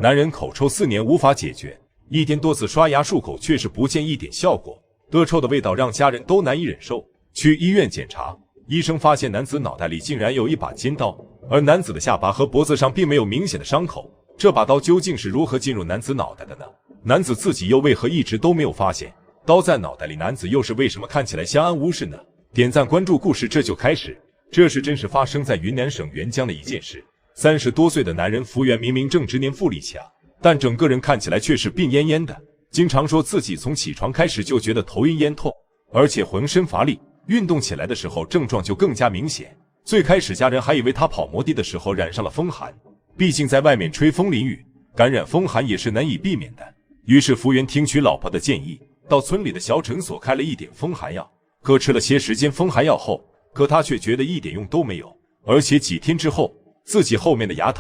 男人口臭4年无法解决，一天多次刷牙漱口却是不见一点效果，恶臭的味道让家人都难以忍受。去医院检查，医生发现男子脑袋里竟然有一把尖刀，而男子的下巴和脖子上并没有明显的伤口。这把刀究竟是如何进入男子脑袋的呢？男子自己又为何一直都没有发现刀在脑袋里？男子又是为什么看起来相安无事呢？点赞关注，故事这就开始。这是真实发生在云南省沅江的一件事。30多岁的男人福源明明正值年富力强，但整个人看起来却是病恹恹的，经常说自己从起床开始就觉得头晕咽痛，而且浑身乏力，运动起来的时候症状就更加明显。最开始家人还以为他跑摩的的时候染上了风寒，毕竟在外面吹风淋雨，感染风寒也是难以避免的。于是福源听取老婆的建议，到村里的小诊所开了一点风寒药。可吃了些时间风寒药后，可他却觉得一点用都没有，而且几天之后，自己后面的牙疼